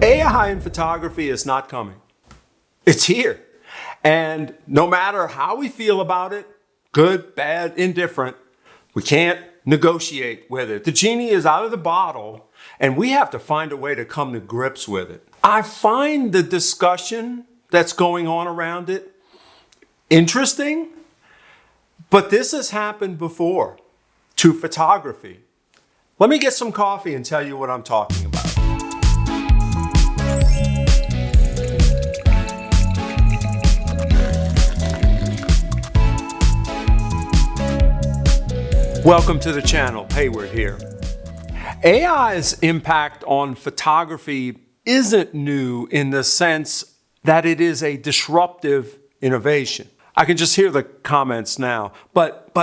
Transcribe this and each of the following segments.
AI in photography is not coming. It's here. And no matter how we feel about it, good, bad, indifferent, we can't negotiate with it. The genie is out of the bottle, and we have to find a way to come to grips with it. I find the discussion that's going on around it interesting, but this has happened before to photography. Let me get some coffee and tell you what I'm talking about. Welcome to the channel, Hayward here. AI's impact on photography isn't new in the sense that it is a disruptive innovation. I can just hear the comments now, but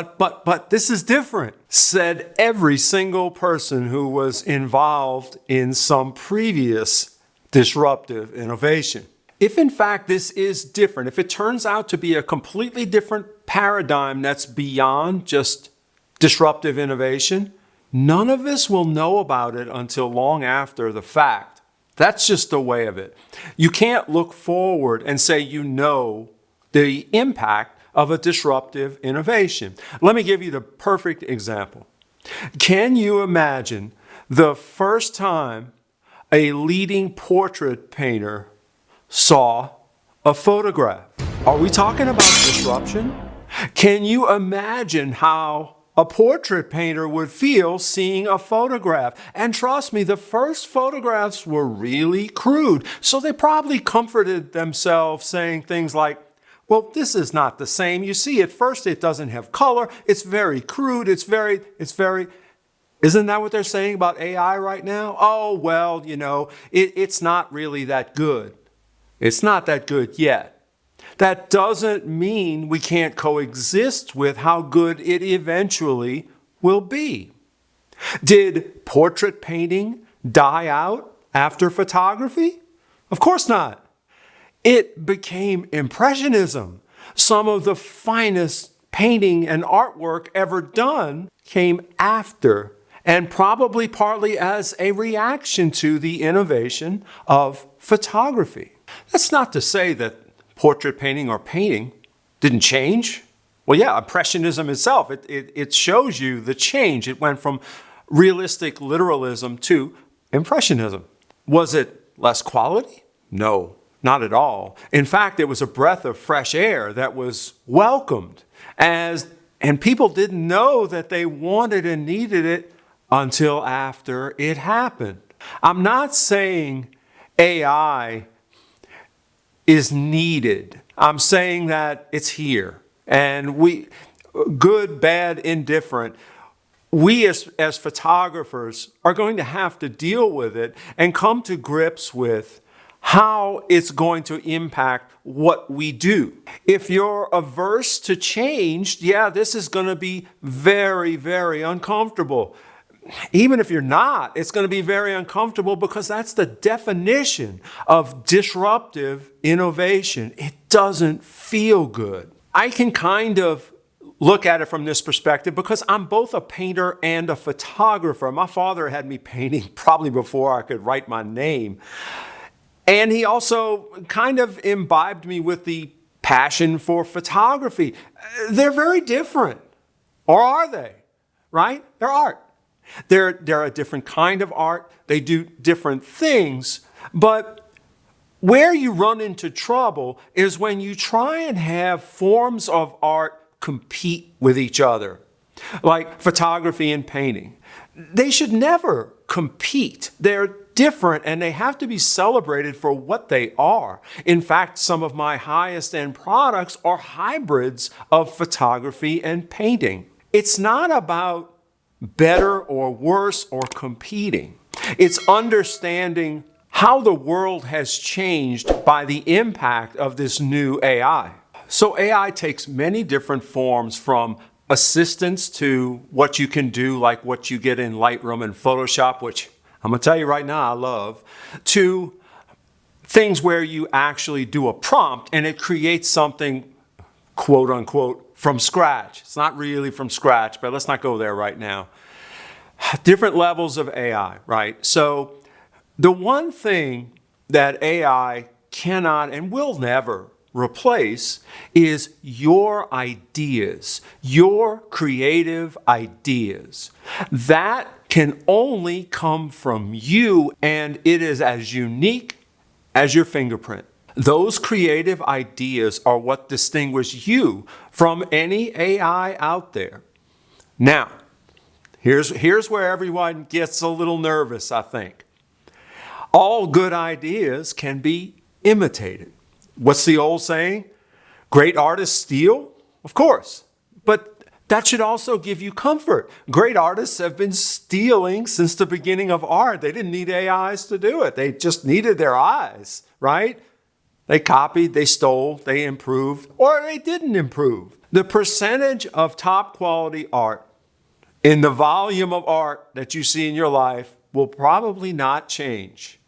this is different, said every single person who was involved in some previous disruptive innovation. If in fact this is different, if it turns out to be a completely different paradigm that's beyond just disruptive innovation, none of us will know about it until long after the fact. That's just the way of it. You can't look forward and say you know the impact of a disruptive innovation. Let me give you the perfect example. Can you imagine the first time a leading portrait painter saw a photograph? Are we talking about disruption? Can you imagine how a portrait painter would feel seeing a photograph? And trust me, the first photographs were really crude. So they probably comforted themselves saying things like, well, this is not the same. You see, at first it doesn't have color. It's very crude. It's very, isn't that what they're saying about AI right now? Oh, well, it's not really that good. It's not that good yet. That doesn't mean we can't coexist with how good it eventually will be. Did portrait painting die out after photography? Of course not. It became Impressionism. Some of the finest painting and artwork ever done came after, and probably partly as a reaction to the innovation of photography. That's not to say that portrait painting or painting didn't change. Well, yeah, Impressionism itself, it shows you the change. It went from realistic literalism to Impressionism. Was it less quality? No, not at all. In fact, it was a breath of fresh air that was welcomed, and people didn't know that they wanted and needed it until after it happened. I'm not saying AI is needed. I'm saying that it's here. And we, good, bad, indifferent, we as photographers are going to have to deal with it and come to grips with how it's going to impact what we do. If you're averse to change, yeah, this is going to be very, very uncomfortable. Even if you're not, it's going to be very uncomfortable because that's the definition of disruptive innovation. It doesn't feel good. I can kind of look at it from this perspective because I'm both a painter and a photographer. My father had me painting probably before I could write my name. And he also kind of imbibed me with the passion for photography. They're very different. Or are they? Right? They're art. They're a different kind of art. They do different things. But where you run into trouble is when you try and have forms of art compete with each other, like photography and painting. They should never compete. They're different and they have to be celebrated for what they are. In fact, some of my highest end products are hybrids of photography and painting. It's not about better or worse or competing. It's understanding how the world has changed by the impact of this new AI. So AI takes many different forms, from assistance to what you can do, like what you get in Lightroom and Photoshop, which I'm going to tell you right now I love, to things where you actually do a prompt and it creates something, quote unquote, from scratch. It's not really from scratch, but let's not go there right now. Different levels of AI, right? So the one thing that AI cannot and will never replace is your ideas, your creative ideas. That can only come from you, and it is as unique as your fingerprint. Those creative ideas are what distinguish you from any AI out there. Now, here's where everyone gets a little nervous, I think. All good ideas can be imitated. What's the old saying? Great artists steal? Of course. But that should also give you comfort. Great artists have been stealing since the beginning of art. They didn't need AIs to do it. They just needed their eyes, right? They copied, they stole, they improved, or they didn't improve. The percentage of top quality art in the volume of art that you see in your life will probably not change.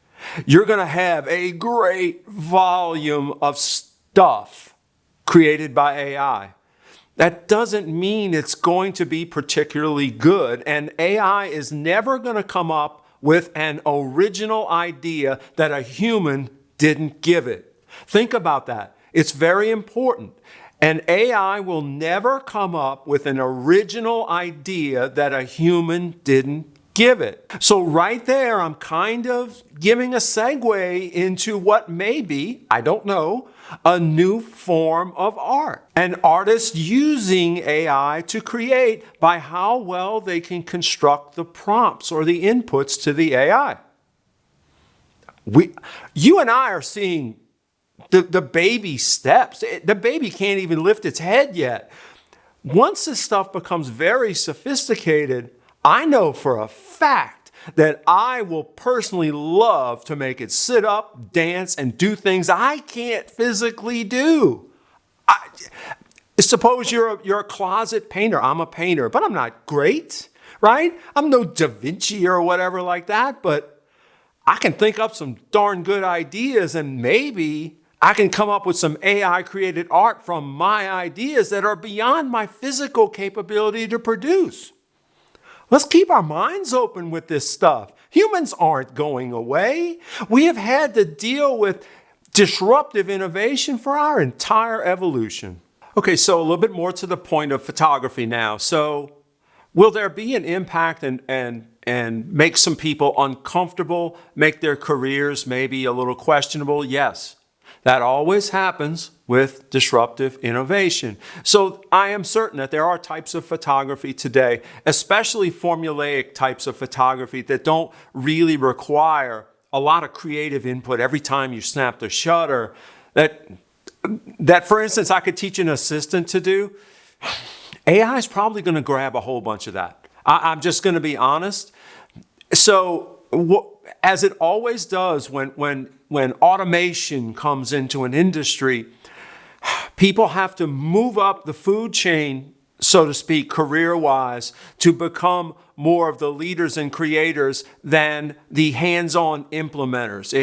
You're going to have a great volume of stuff created by AI. That doesn't mean it's going to be particularly good, and AI is never going to come up with an original idea that a human didn't give it. Think about that. It's very important. And AI will never come up with an original idea that a human didn't give it. So right there, I'm kind of giving a segue into what may be, I don't know, a new form of art. An artist using AI to create by how well they can construct the prompts or the inputs to the AI. You and I are seeing the baby steps. The baby can't even lift its head yet. Once this stuff becomes very sophisticated, I know for a fact that I will personally love to make it sit up, dance, and do things I can't physically do. Suppose you're a closet painter. I'm a painter, but I'm not great, right? I'm no Da Vinci or whatever like that, but I can think up some darn good ideas, and maybe I can come up with some AI-created art from my ideas that are beyond my physical capability to produce. Let's keep our minds open with this stuff. Humans aren't going away. We have had to deal with disruptive innovation for our entire evolution. Okay, so a little bit more to the point of photography now. So will there be an impact and make some people uncomfortable, make their careers maybe a little questionable? Yes. That always happens with disruptive innovation. So I am certain that there are types of photography today, especially formulaic types of photography that don't really require a lot of creative input every time you snap the shutter. That for instance, I could teach an assistant to do. AI is probably going to grab a whole bunch of that. I'm just going to be honest. So as it always does when automation comes into an industry, people have to move up the food chain, so to speak, career-wise, to become more of the leaders and creators than the hands-on implementers.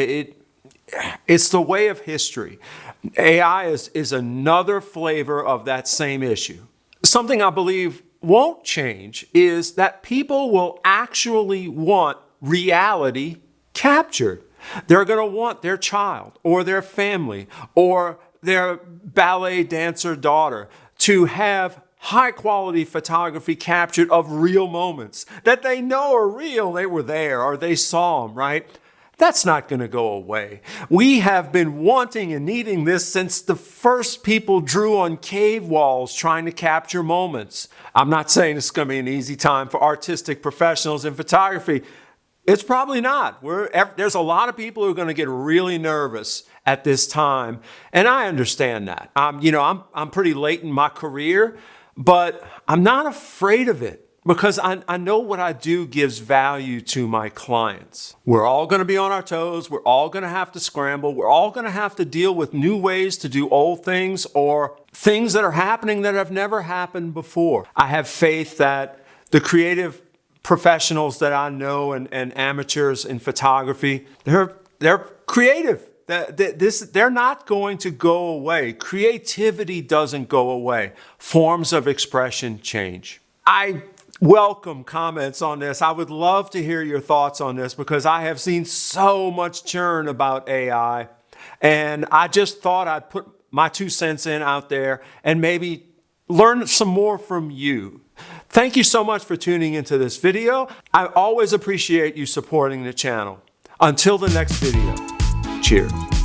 It's the way of history. AI is another flavor of that same issue. Something I believe won't change is that people will actually want reality captured. They're going to want their child or their family or their ballet dancer daughter to have high quality photography captured of real moments that they know are real. They were there or they saw them, right? That's not going to go away. We have been wanting and needing this since the first people drew on cave walls trying to capture moments. I'm not saying it's going to be an easy time for artistic professionals in photography. It's probably not. There's a lot of people who are going to get really nervous at this time, and I understand that. I'm pretty late in my career, but I'm not afraid of it because I know what I do gives value to my clients. We're all going to be on our toes. We're all going to have to scramble. We're all going to have to deal with new ways to do old things or things that are happening that have never happened before. I have faith that the creative professionals that I know and amateurs in photography, they're creative. They're not going to go away. Creativity doesn't go away. Forms of expression change. welcome comments on this. I would love to hear your thoughts on this because I have seen so much churn about AI. And I just thought I'd put my 2 cents in out there and maybe learn some more from you. Thank you so much for tuning into this video. I always appreciate you supporting the channel. Until the next video, cheers.